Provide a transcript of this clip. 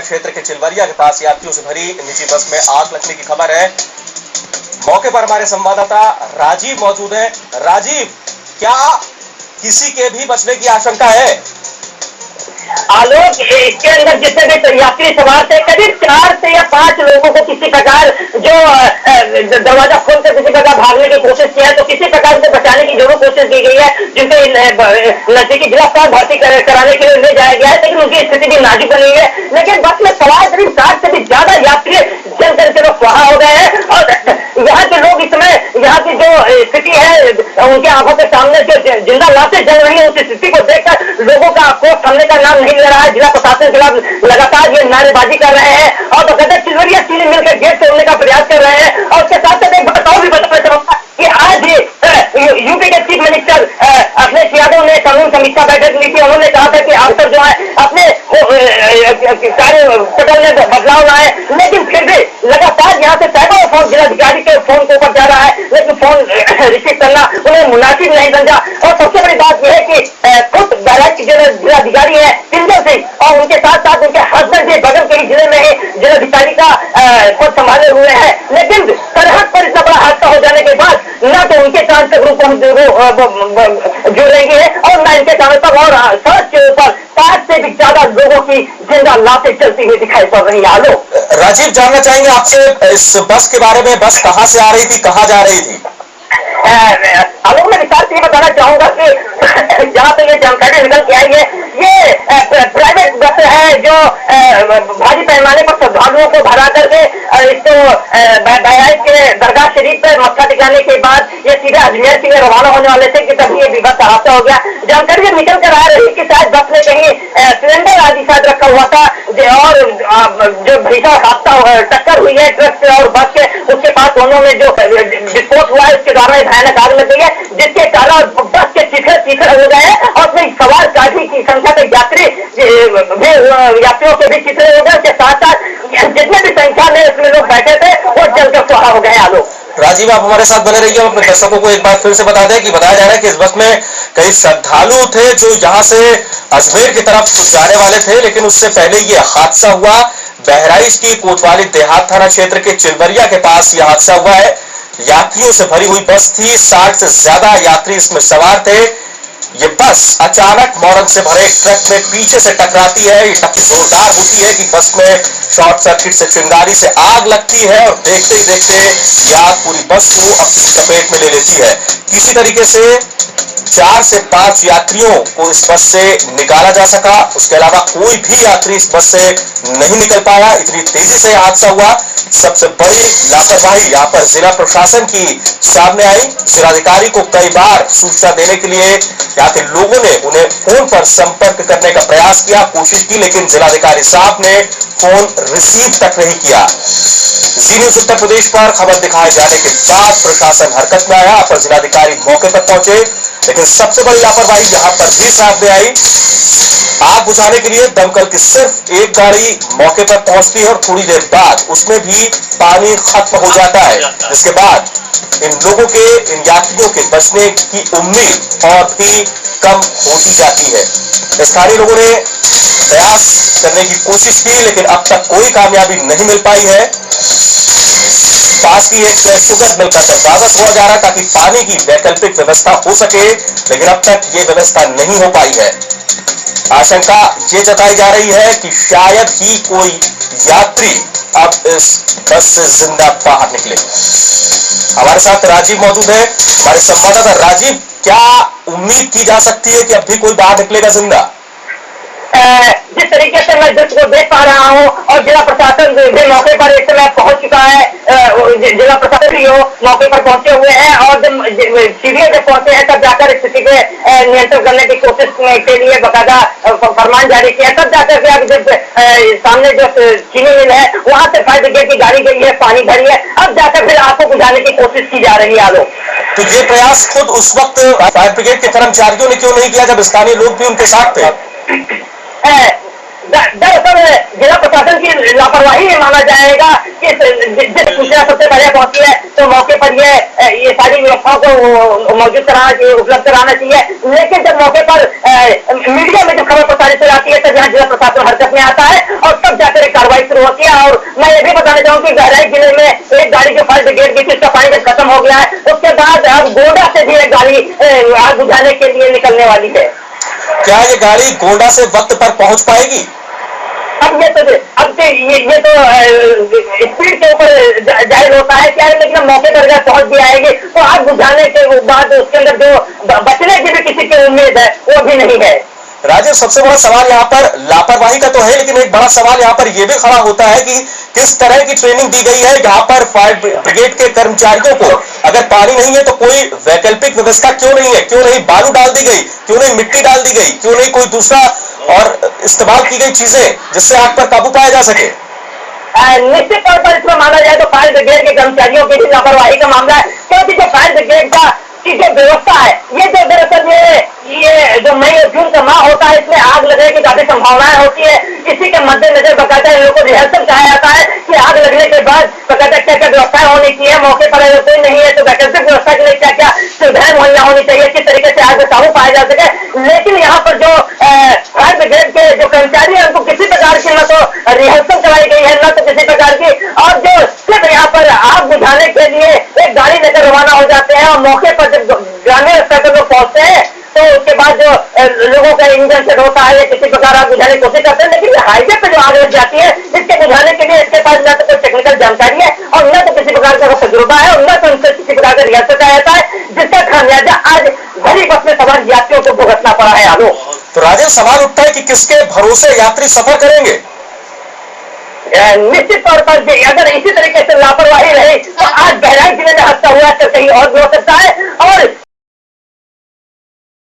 क्षेत्र के चिलवरिया के पास यात्रियों से भरी निजी बस में आग लगने की खबर है। मौके पर हमारे संवाददाता राजीव मौजूद हैं। राजीव, क्या किसी के भी बचने की आशंका है? आलोक, इसके अंदर जितने भी यात्री सवार थे, करीब 4 से या 5 लोगों को किसी प्रकार जो दरवाजा खोलकर किसी प्रकार भागने की कोशिश की है, तो किसी प्रकार से बचाने की जरूर कोशिश की गई है, जिनको नजदीकी जिला अस्पताल भर्ती कराने के लिए ले जाया गया है, लेकिन उनकी स्थिति भी नाजुक बनी हुई है। लेकिन बस में सवार करीब 60 से भी ज्यादा यात्री जल करके लोग वहां हो गए हैं और यहाँ के लोग इस समय यहाँ की जो स्थिति है, उनके आंखों के सामने जो जिंदा लाशें जल रही है, उस स्थिति को देखकर लोगों का आक्रोश थमने का नाम नहीं ले रहा है। जिला प्रशासन के खिलाफ लगातार ये नारेबाजी कर रहे हैं और बकायदा चिलवरिया चीनी मिलकर गेट तोड़ने का प्रयास कर रहे हैं। और उसके साथ साथ एक बताओ भी बताना चाहूंगा कि आज यूपी के चीफ मिनिस्टर अखिलेश यादव ने कानून समीक्षा बैठक ली थी। उन्होंने कहा था कि अफसर जो है अपने कार्यपटल में बदलाव लाए, लेकिन फिर भी लगातार यहाँ से सैकड़ों फोन जिलाधिकारी के फोन के ऊपर जा रहा है, लेकिन फोन रिसीव करना उन्हें मुनासिब नहीं समझा। और सबसे बड़ी बात यह है कि खुद बहराइच के जिलाधिकारी है पिंजल सिंह और उनके साथ साथ उनके हस्बैंड भी बगल के ही जिले में ही जिलाधिकारी का पद संभाले हुए हैं, लेकिन सरहद पर इतना बड़ा हादसा हो जाने के बाद न तो उनके कान से ग्रुप जुड़ रही है और न इनके कानों तक, और सड़क के ऊपर 5 से भी ज्यादा लोगों की जिंदा लाशें चलती हुई दिखाई पड़ रही है। आलोक, राजीव, जानना चाहेंगे आपसे इस बस के बारे में। बस कहां से आ रही थी, कहां जा रही थी? आलोक, मैं विस्तार से ये बताना चाहूंगा कि जहां से ये जानकारी निकल के आई है, ये प्राइवेट बस है जो भारी पैमाने पर श्रद्धालुओं को भरा करके इसको बहराइच के दरगाह शरीफ पर मक्का टिकाने के बाद ये सीधे अजमेर के लिए रवाना होने वाले थे कि तभी ये विवाद हादसा हो गया। जानकारी निकल कर आ रही कि शायद बस में कहीं सिलेंडर आदि शायद रखा हुआ था और जो भीषण हादसा टक्कर हुई है ट्रक से और बस के, उसके पास दोनों में जो विस्फोट हुआ है, उसके द्वारा भयानक आग लग गई है, जिसके कारण बस के चिथड़े हो गए हैं और उसमें सवार काफी की संख्या के यात्रियों के भी चिथड़े हो गए। उसके साथ साथ जितने भी संख्या में उसमें लोग बैठे थे वो जलकर सुहा हो गए। आलोक, राजीव, आप हमारे साथ बने रहिए। अपने दर्शकों को एक बार फिर से बता दें कि बताया जा रहा है कि इस बस में कई श्रद्धालु थे जो यहाँ से अजमेर की तरफ जाने वाले थे, लेकिन उससे पहले ये हादसा हुआ। बहराइच की कोतवाली देहात थाना क्षेत्र के चिलवरिया के पास यह हादसा हुआ है। यात्रियों से भरी हुई बस थी, 60 से ज्यादा यात्री इसमें सवार थे। ये बस अचानक मॉडल से भरे ट्रक में पीछे से टकराती है। ये टक्कर जोरदार होती है कि बस में शॉर्ट सर्किट से चिंगारी से आग लगती है और देखते ही देखते ये आग पूरी बस को अपनी चपेट में ले लेती है। किसी तरीके से 4 से 5 यात्रियों को इस बस से निकाला जा सका। उसके अलावा कोई भी यात्री इस बस से नहीं निकल पाया। इतनी तेजी से हादसा हुआ। सबसे बड़ी लापरवाही यहाँ पर जिला प्रशासन की सामने आई। जिलाधिकारी को कई बार सूचना देने के लिए यहाँ के लोगों ने उन्हें फोन पर संपर्क करने का प्रयास किया, कोशिश की, लेकिन जिलाधिकारी साहब ने फोन रिसीव तक नहीं किया। जी न्यूज़ उत्तर प्रदेश पर खबर दिखाए जाने के बाद प्रशासन हरकत में आया, पर जिलाधिकारी मौके पर पहुंचे, लेकिन सबसे बड़ी लापरवाही यहां पर भी सामने आई। आग बुझाने के लिए दमकल की सिर्फ एक गाड़ी मौके पर पहुंचती है और थोड़ी देर बाद उसमें भी पानी खत्म हो जाता है, जिसके बाद इन लोगों के, इन यात्रियों के बचने की उम्मीद और भी कम होती जाती है। स्थानीय लोगों ने प्रयास करने की कोशिश की, लेकिन अब तक कोई कामयाबी नहीं मिल पाई है। पास ही एक शुगर मिल का दरवाजा खोला जा रहा है ताकि पानी की वैकल्पिक व्यवस्था हो सके, लेकिन अब तक ये व्यवस्था नहीं हो पाई है। आशंका ये जताई जा रही है कि शायद ही कोई यात्री अब इस बस से जिंदा बाहर निकले। हमारे साथ राजीव मौजूद है, हमारे संवाददाता। राजीव, क्या उम्मीद की जा सकती है कि अब भी कोई बाहर निकलेगा जिंदा? जिस तरीके से मैं दृश्य को देख पा रहा हूँ और जिला प्रशासन भी मौके पर इस समय पहुंच चुका है, जिला प्रशासन भी मौके पर पहुंचे हुए हैं और सीधे जब पहुंचे हैं तब जाकर स्थिति के नियंत्रण करने की कोशिश के लिए बकायदा फरमान जारी किया। तब जाकर के अब जब सामने जो चीनी मिल है वहां से फायर ब्रिगेड की गाड़ी गई है, पानी भरी है, अब जाकर फिर आग को बुझाने की कोशिश की जा रही है। आलोक, तो ये प्रयास खुद उस वक्त फायर ब्रिगेड के कर्मचारियों ने क्यों नहीं किया जब स्थानीय लोग भी उनके साथ थे? दरअसल जिला प्रशासन की लापरवाही माना जाएगा कि जिस सूचना सबसे पहले पहुंची है तो मौके पर ये सारी व्यवस्थाओं को मौजूद कराना चाहिए, उपलब्ध कराना चाहिए, लेकिन जब मौके पर मीडिया में जो खबर प्रसारित हो जाती है तब यहाँ जिला प्रशासन हरकत में आता है और तब जाकर फाइट शुरू होती है। और मैं ये भी बताना चाहूँ कि बहराइच जिले में एक गाड़ी जो फायर ब्रिगेड की थी, उसका पानी जब खत्म हो गया है, उसके बाद अब गोंडा से भी एक गाड़ी आग बुझाने के लिए निकलने वाली है। क्या ये गाड़ी गोंडा से वक्त पर पहुंच पाएगी? अब ये तो स्पीड के ऊपर जाहिर होता है क्या है, लेकिन मौके पर अगर पहुंच भी आएगी तो आग बुझाने के बाद उसके अंदर जो बचने की भी किसी की उम्मीद है वो भी नहीं है। राजीव, सबसे बड़ा सवाल यहाँ पर लापरवाही का तो है, लेकिन एक बड़ा सवाल यहाँ पर यह भी खड़ा होता है कि किस तरह की ट्रेनिंग दी गई है यहाँ पर फायर ब्रिगेड के कर्मचारियों को। अगर पानी नहीं है तो कोई वैकल्पिक व्यवस्था क्यों नहीं है? क्यों नहीं बालू डाल दी गई? क्यों नहीं मिट्टी डाल दी गई? क्यों नहीं कोई दूसरा और इस्तेमाल की गई चीजें जिससे आग पर काबू पाया जा सके? निश्चित तौर पर इसमें माना जाए तो फायर ब्रिगेड के कर्मचारियों की भी लापरवाही का मामला है, क्योंकि जो फायर ब्रिगेड की जो व्यवस्था है, ये जो दरअसल ये जो मई और जून का माह होता है, इसमें आग लगने की काफी संभावनाएं होती है। इसी के मद्देनजर बकायदा इन लोगों को रिहर्सल कहा जाता है कि आग लगने के बाद बकायदा क्या क्या व्यवस्थाएं होनी चाहिए, मौके पर अगर कोई नहीं है तो वैकल्पिक व्यवस्था के लिए क्या क्या सुविधाएं मुहैया होनी चाहिए, किस तरीके से आग में काबू पाया जा सके। लेकिन यहाँ पर जो फायर ब्रिगेड के जो कर्मचारी है, उनको किसी प्रकार की न तो रिहर्सल कराई गई है, न तो किसी प्रकार की, और जो सिर्फ यहाँ पर आग बुझाने के लिए एक गाड़ी लेकर रवाना हो जाते हैं और मौके पर जब ग्रामीण स्तर पर लोग पहुंचते हैं तो उसके बाद जो लोगों का इंजन सेट होता है या किसी प्रकार आग बुझाने की कोशिश करते हैं, लेकिन हाईवे पे जो आग लग जाती है, इसके बुझाने के लिए इसके पास न तो कोई टेक्निकल जानकारी है और न तो किसी प्रकार का तजुर्बा है और न तो उनसे किसी प्रकार का रिहर्सल किया जाता है, जिसका खामियाजा आज भरी बस में सवार यात्रियों को भुगतना पड़ा है। आलोक, तो राजीव, सवाल उठता है कि किसके भरोसे यात्री सफर करेंगे? निश्चित तौर पर अगर इसी तरीके से लापरवाही रही तो आज बहराइच जिले में हादसा हुआ तो कहीं और भी हो सकता है। और